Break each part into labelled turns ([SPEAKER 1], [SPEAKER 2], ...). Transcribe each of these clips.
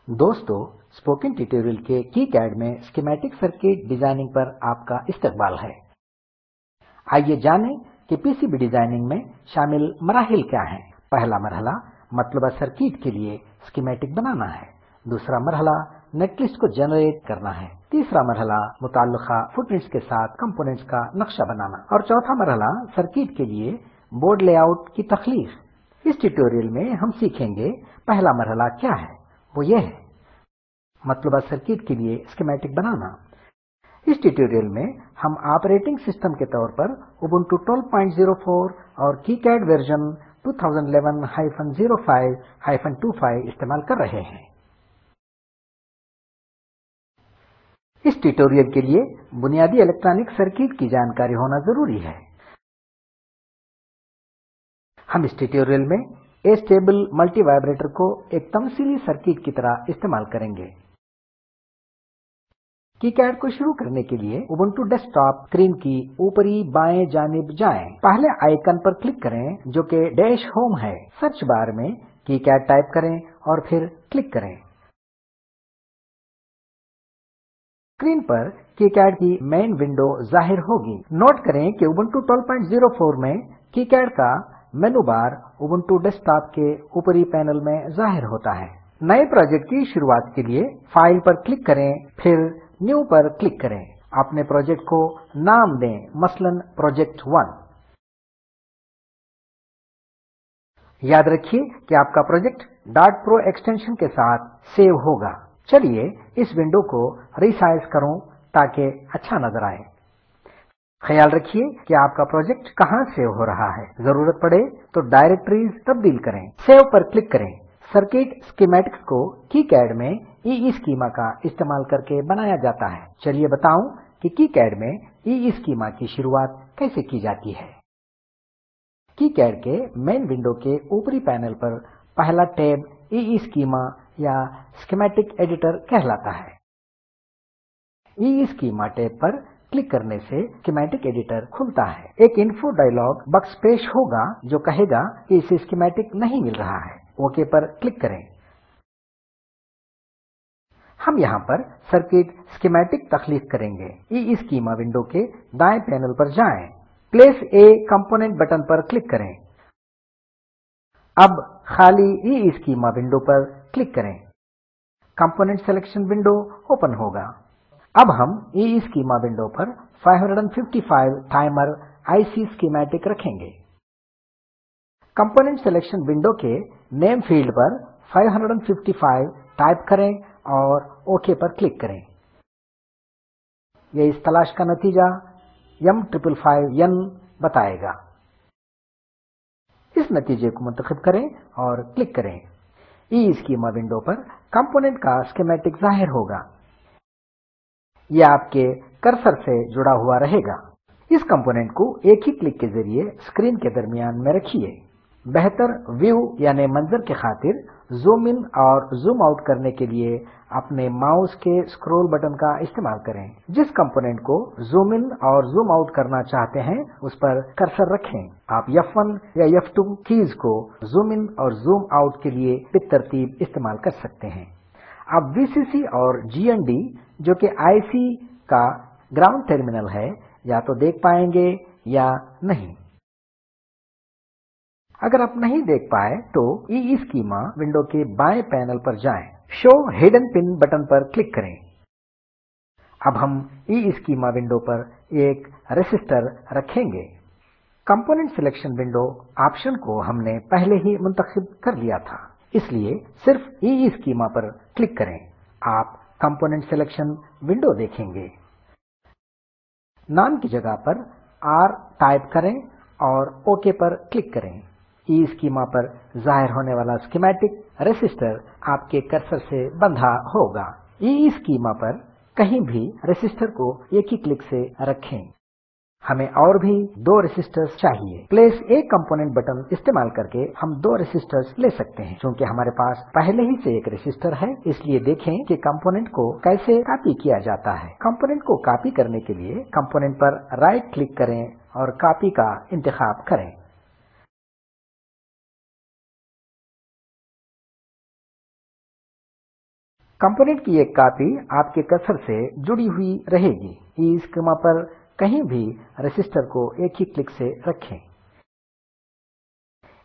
[SPEAKER 1] दोस्तों, spoken tutorial के KiCad में स्कीमेटिक सर्किट डिजाइनिंग पर आपका इस्तकबाल है। आइए जानें कि पीसीबी डिजाइनिंग में शामिल मराहिल क्या हैं। पहला मरहला मतलूबा सर्किट के लिए स्कीमेटिक बनाना है। दूसरा मरहला नेटलिस्ट को जनरेट करना है। तीसरा मरहला मुताल्लिका फुटप्रिंट्स के साथ कंपोनेंट्स का नक्शा बनाना और चौथा मरहला सर्किट के लिए बोर्ड लेआउट की तख्लीक। इस ट्यूटोरियल में हम सीखेंगे पहला मरहला क्या है, वो ये है मतलूबा सर्किट के लिए स्कीमेटिक बनाना। इस ट्यूटोरियल में हम ऑपरेटिंग सिस्टम के तौर पर उबुंटू 12.04 और KiCad वर्जन 2011-05-25 इस्तेमाल कर रहे हैं। इस ट्यूटोरियल के लिए बुनियादी इलेक्ट्रॉनिक सर्किट की जानकारी होना जरूरी है। हम इस ट्यूटोरियल में एस्टेबल मल्टी वाइब्रेटर को एक तमसीली सर्किट की तरह इस्तेमाल करेंगे। KiCad को शुरू करने के लिए उबुंटू डेस्कटॉप स्क्रीन की ऊपरी बाएं जानिब जाएं। पहले आइकन पर क्लिक करें जो कि डैश होम है। सर्च बार में KiCad टाइप करें और फिर क्लिक करें। स्क्रीन पर KiCad की मेन विंडो जाहिर होगी। नोट करें कि उबुंटू 12.04 में KiCad का मेनू बार उबुंटू डेस्कटॉप के ऊपरी पैनल में जाहिर होता है। नए प्रोजेक्ट की शुरुआत के लिए फाइल पर क्लिक करें, फिर न्यू पर क्लिक करें। अपने प्रोजेक्ट को नाम दें, मसलन प्रोजेक्ट 1। याद रखिए कि आपका प्रोजेक्ट .pro एक्सटेंशन के साथ सेव होगा। चलिए इस विंडो को रिसाइज करूं ताकि अच्छा नजर आए। ख्याल रखिए कि आपका प्रोजेक्ट कहां सेव हो रहा है। जरूरत पड़े तो डायरेक्टरीज तब्दील करें। सेव पर क्लिक करें। सर्किट स्कीमेटिक्स को KiCad में EEschema का इस्तेमाल करके बनाया जाता है। चलिए बताऊं कि KiCad में EEschema की शुरुआत कैसे की जाती है। KiCad के मेन विंडो के ऊपरी पैनल पर पहला टैब EEschema या स्कीमेटिक एडिटर कहलाता है। EEschema टैब पर क्लिक करने से स्कीमेटिक एडिटर खुलता है। एक इन्फो डायलॉग बॉक्स पेश होगा जो कहेगा कि इसे स्कीमेटिक नहीं मिल रहा है। ओके पर क्लिक करें। हम यहां पर सर्किट स्कीमेटिक तख्लीक करेंगे। EEschema विंडो के दाएं पैनल पर जाएं। प्लेस ए कंपोनेंट बटन पर क्लिक करें। अब खाली EEschema विंडो पर क्लिक करें। कंपोनेंट सिलेक्शन विंडो ओपन होगा। अब हम EEschema विंडो पर 555 टाइमर IC स्कीमेटिक रखेंगे। कंपोनेंट सिलेक्शन विंडो के नेम फील्ड पर 555 टाइप करें और ओके पर क्लिक करें। यह इस तलाश का नतीजा M555N बताएगा। इस नतीजे को मुंतखब करें और क्लिक करें। EEschema विंडो पर कंपोनेंट का स्कीमेटिक जाहिर होगा। यह आपके कर्सर से जुड़ा हुआ रहेगा। इस कंपोनेंट को एक ही क्लिक के जरिए स्क्रीन के दरमियान में रखिए। बेहतर व्यू यानी मंजर के खातिर जूम इन और जूम आउट करने के लिए अपने माउस के स्क्रॉल बटन का इस्तेमाल करें। जिस कंपोनेंट को जूम इन और जूम आउट करना चाहते हैं उस पर कर्सर रखें। आप F1 या F2 कीज को जूम इन और जूम आउट के लिए बितरतीब इस्तेमाल कर सकते हैं। अब VCC और GND जो कि IC का ग्राउंड टर्मिनल है या तो देख पाएंगे या नहीं। अगर आप नहीं देख पाए तो EEschema विंडो के बाएं पैनल पर जाएं। शो हिडन पिन बटन पर क्लिक करें। अब हम EEschema विंडो पर एक रेसिस्टर रखेंगे। कंपोनेंट सिलेक्शन विंडो ऑप्शन को हमने पहले ही मुंतखब कर लिया था, इसलिए सिर्फ EEschema पर क्लिक करें। आप कंपोनेंट सिलेक्शन विंडो देखेंगे। नाम की जगह पर R टाइप करें और ओके पर क्लिक करें। EEschema पर जाहिर होने वाला स्कीमेटिक रेसिस्टर आपके कर्सर से बंधा होगा। EEschema पर कहीं भी रेसिस्टर को एक ही क्लिक से रखें। हमें और भी 2 रेसिस्टर्स चाहिए। प्लेस ए कंपोनेंट बटन इस्तेमाल करके हम 2 रेसिस्टर्स ले सकते हैं। क्योंकि हमारे पास पहले ही से एक रेसिस्टर है, इसलिए देखें कि कंपोनेंट को कैसे कॉपी किया जाता है। कंपोनेंट को कॉपी करने के लिए कंपोनेंट पर राइट क्लिक करें और कॉपी का इंतखाब करें। कंपोनेंट की एक कॉपी आपके कर्सर से जुड़ी हुई रहेगी। ईस्कीमा पर कहीं भी रेसिस्टर को एक ही क्लिक से रखें।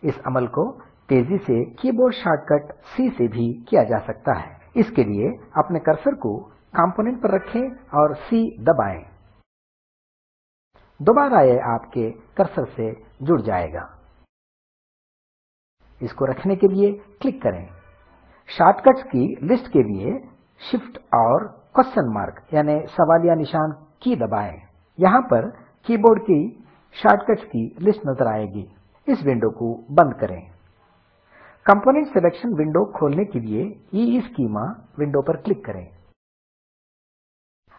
[SPEAKER 1] इस अमल को तेजी से कीबोर्ड शॉर्टकट C से भी किया जा सकता है। इसके लिए अपने कर्सर को कंपोनेंट पर रखें और C दबाएं। दोबारा यह आपके कर्सर से जुड़ जाएगा। इसको रखने के लिए क्लिक करें। शॉर्टकट्स की लिस्ट के लिए शिफ्ट और क्वेश्चन मार्क यानी सवालिया निशान की दबाएं। यहां पर कीबोर्ड की शॉर्टकट्स की लिस्ट नजर आएगी। इस विंडो को बंद करें। कंपोनेंट सिलेक्शन विंडो खोलने के लिए ईस्कीमा विंडो पर क्लिक करें।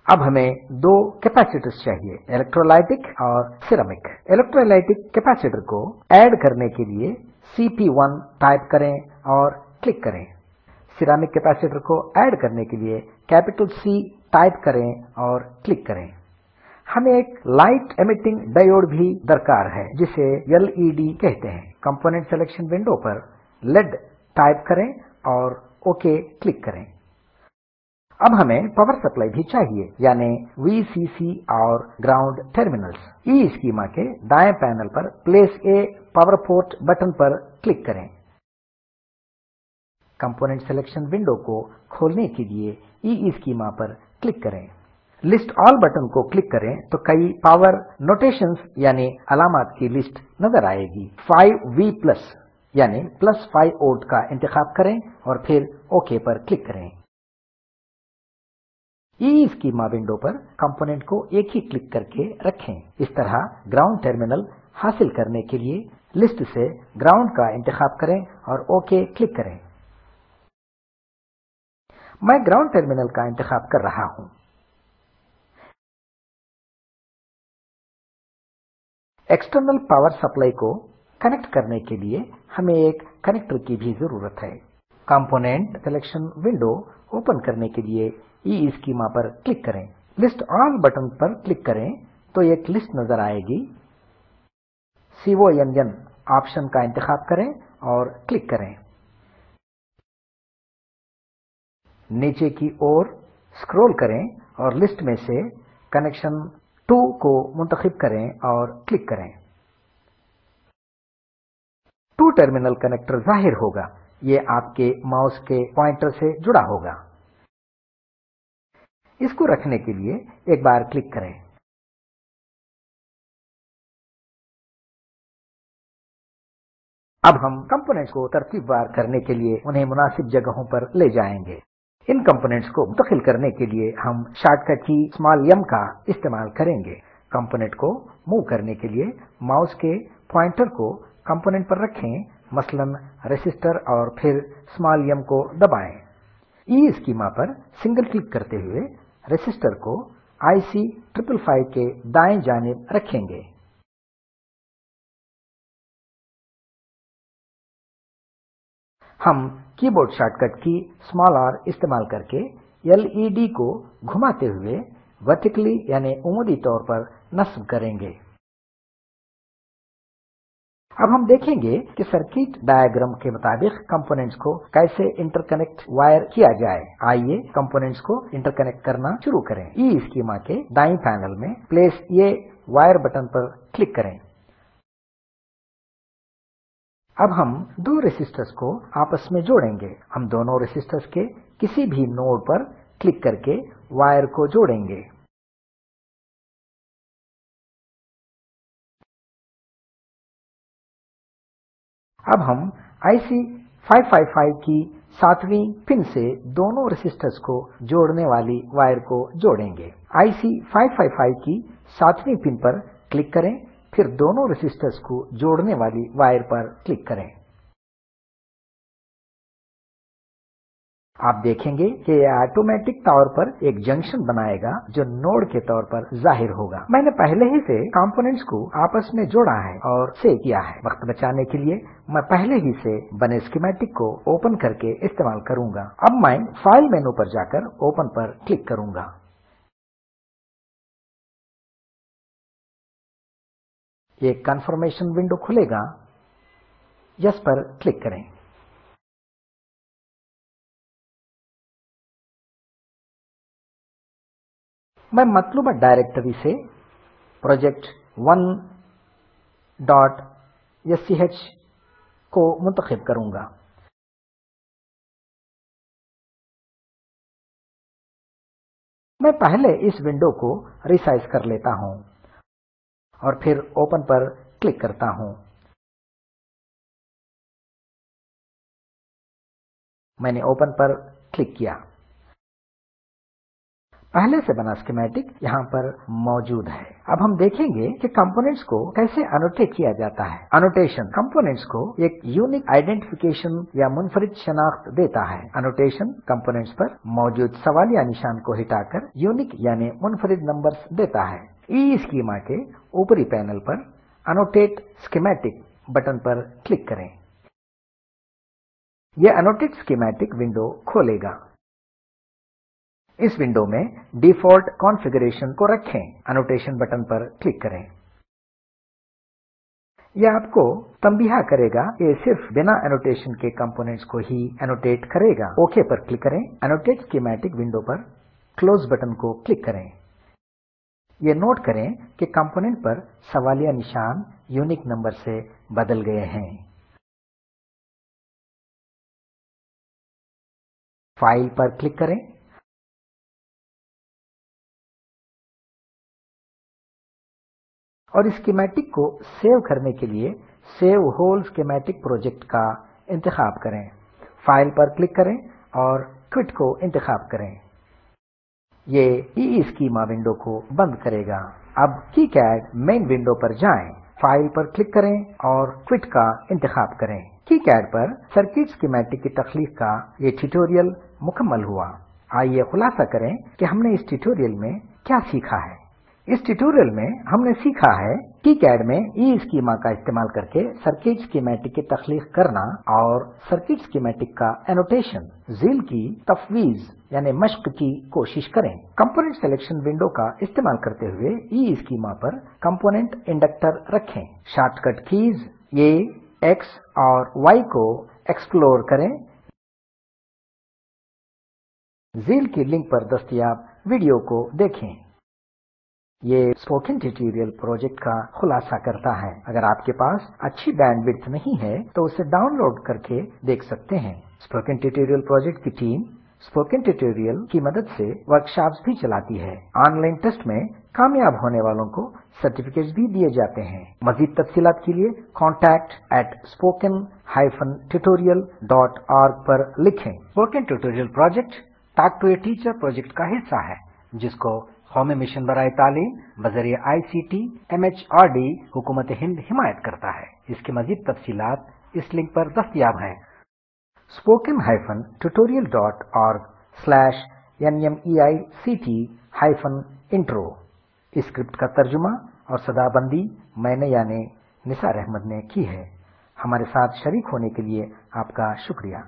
[SPEAKER 1] अब हमें दो कैपेसिटर्स चाहिए, इलेक्ट्रोलाइटिक और सिरेमिक। इलेक्ट्रोलाइटिक कैपेसिटर को ऐड करने के लिए CP1 टाइप करें और क्लिक करें। सिरेमिक कैपेसिटर को ऐड करने के लिए कैपिटल C टाइप करें और क्लिक करें। हमें एक लाइट एमिटिंग डायोड भी दरकार है जिसे LED कहते हैं। कंपोनेंट सिलेक्शन विंडो पर LED टाइप करें और ओके क्लिक करें। अब हमें पावर सप्लाई भी चाहिए यानी VCC और ग्राउंड टर्मिनल्स। ईस्कीमा के दाएं पैनल पर place a power port button पर क्लिक करें। कंपोनेंट सिलेक्शन विंडो को खोलने के लिए ईस्कीमा पर क्लिक करें। लिस्ट ऑल बटन को क्लिक करें तो कई पावर नोटेशंस यानी अलामत की लिस्ट नजर आएगी। 5V+ यानी +5 वोल्ट का इंतखाब करें और फिर ओके पर क्लिक करें। ईस्कीमा विंडो पर कंपोनेंट को एक ही क्लिक करके रखें। इस तरह ग्राउंड टर्मिनल हासिल करने के लिए लिस्ट से ग्राउंड का इंतखाब करें और ओके क्लिक करें। मैं ग्राउंड टर्मिनल का इंतखाब कर रहा हूं। एक्सटर्नल पावर सप्लाई को कनेक्ट करने के लिए हमें एक कनेक्टर की भी जरूरत है। कंपोनेंट सिलेक्शन विंडो ओपन करने के लिए ईस्कीमा पर क्लिक करें। लिस्ट ऑल बटन पर क्लिक करें तो एक लिस्ट नजर आएगी। CONN ऑप्शन का इंतखाब करें और क्लिक करें। नीचे की ओर स्क्रॉल करें और लिस्ट में से कनेक्शन 2 को मुंतखब करें और क्लिक करें। 2 टर्मिनल कनेक्टर जाहिर होगा। ये आपके माउस के पॉइंटर से जुड़ा होगा। इसको रखने के लिए एक बार क्लिक करें। अब हम कंपोनेंट्स को तरतीबवार करने के लिए उन्हें मुनासिब जगहों पर ले जाएंगे। इन कंपोनेंट्स को मुंतकिल करने के लिए हम शॉर्टकट की m का इस्तेमाल करेंगे। कंपोनेंट को मूव करने के लिए माउस के पॉइंटर को कंपोनेंट पर रखें, मसलन रेसिस्टर, और फिर m को दबाएं। ईस्कीमा पर सिंगल क्लिक करते हुए रेसिस्टर को IC 555 के दाएं जानिब रखेंगे। हम कीबोर्ड शॉर्टकट की r इस्तेमाल करके LED को घुमाते हुए वर्टिकली यानी उमूदी तौर पर नस्ब करेंगे। अब हम देखेंगे कि सर्किट डायग्राम के मुताबिक कंपोनेंट्स को कैसे इंटरकनेक्ट वायर किया जाए। आइए कंपोनेंट्स को इंटरकनेक्ट करना शुरू करें। ईस्कीमा के दाईं पैनल में प्लेस ए वायर बटन पर क्लिक करें। अब हम दो रेसिस्टर्स को आपस में जोड़ेंगे। हम दोनों रेसिस्टर्स के किसी भी नोड पर क्लिक करके वायर को जोड़ेंगे। अब हम IC 555 की 7वीं पिन से दोनों रेसिस्टर्स को जोड़ने वाली वायर को जोड़ेंगे। IC 555 की 7वीं पिन पर क्लिक करें, फिर दोनों रेसिस्टर्स को जोड़ने वाली वायर पर क्लिक करें। आप देखेंगे कि यह ऑटोमेटिक तौर पर एक जंक्शन बनाएगा जो नोड के तौर पर जाहिर होगा। मैंने पहले ही से कंपोनेंट्स को आपस में जोड़ा है और सेव किया है। वक्त बचाने के लिए मैं पहले ही से बने स्कीमेटिक को ओपन करके इस्तेमाल करूंगा। अब मैं फाइल मेनू पर जाकर ओपन पर क्लिक करूंगा। एक कन्फर्मेशन विंडो खुलेगा। यस पर क्लिक करें। मैं मतलूबा डायरेक्टरी से project1.sch को मुंतखब करूंगा। मैं पहले इस विंडो को रिसाइज कर लेता हूं और फिर ओपन पर क्लिक करता हूं। मैंने ओपन पर क्लिक किया। पहले से बना स्कीमेटिक यहां पर मौजूद है। अब हम देखेंगे कि कंपोनेंट्स को कैसे एनोटेट किया जाता है। एनोटेशन कंपोनेंट्स को एक यूनिक आइडेंटिफिकेशन या मुनफरिद शनाख्त देता है। एनोटेशन कंपोनेंट्स पर मौजूद सवालिया निशान को हटाकर यूनिक यानी मुनफरिद नंबर्स देता है। ईस्कीमा के ऊपरी पैनल पर एनोटेट स्कीमेटिक बटन पर क्लिक करें। यह एनोटेट स्कीमेटिक विंडो खोलेगा। इस विंडो में डिफॉल्ट कॉन्फ़िगरेशन को रखें। एनोटेशन बटन पर क्लिक करें। यह आपको तंबीहा करेगा कि सिर्फ बिना एनोटेशन के कंपोनेंट्स को ही एनोटेट करेगा। ओके पर क्लिक करें। एनोटेट स्कीमेटिक विंडो पर क्लोज बटन को क्लिक करें। यह नोट करें कि कंपोनेंट पर सवालिया निशान यूनिक नंबर से बदल गए हैं। फाइल पर क्लिक करें और स्कीमेटिक को सेव करने के लिए सेव होल स्कीमेटिक प्रोजेक्ट का इंतखाब करें। फाइल पर क्लिक करें और क्विट को इंतखाब करें। ये ईस्कीमा विंडो को बंद करेगा। अब कीकैड मेन विंडो पर जाएं। फाइल पर क्लिक करें और क्विट का इंतखाब करें। कीकैड पर सर्किट स्कीमेटिक की तख्लीक का ये ट्यूटोरियल मुकम्मल हुआ। आइए खुलासा करें कि हमने इस ट्यूटोरियल में क्या सीखा है। इस ट्यूटोरियल में हमने सीखा है कीकैड में ईस्कीमा का इस्तेमाल करके सर्किट स्कीमेटिक की तख्लीक करना और सर्किट स्कीमेटिक का एनोटेशन। ज़ील की तफवीज यानी मश्क की कोशिश करें। कंपोनेंट सिलेक्शन विंडो का इस्तेमाल करते हुए ईस्कीमा पर कंपोनेंट इंडक्टर रखें। शॉर्टकट कीज ए, एक्स और वाई को एक्सप्लोर करें। ज़ील की लिंक पर दस्तयाब वीडियो को देखें। ये स्पोकन ट्यूटोरियल प्रोजेक्ट का खुलासा करता है। अगर आपके पास अच्छी बैंडविड्थ नहीं है तो उसे डाउनलोड करके देख सकते हैं। स्पोकन ट्यूटोरियल प्रोजेक्ट की टीम स्पोकन ट्यूटोरियल की मदद से वर्कशॉप्स भी चलाती है। ऑनलाइन टेस्ट में कामयाब होने वालों को सर्टिफिकेट्स भी दिए जाते हैं। मजीद तफसीलात के लिए contact@spoken-tutorial.org पर लिखें। Spoken tutorial project talk to a teacher project का हिस्सा है, जिसको कौमी मिशन बराए तालीम बजरिए ICT MHRD हुकूमत हिंद हिमायत करता है। इसकी मजीद तफसीलात इस लिंक पर दस्तयाब हैं। spoken-tutorial.org/nmeict-intro। इस स्क्रिप्ट का तर्जुमा और सदाबंदी मैंने यानी निसार अहमद ने की है। हमारे साथ शरीक होने के लिए आपका शुक्रिया।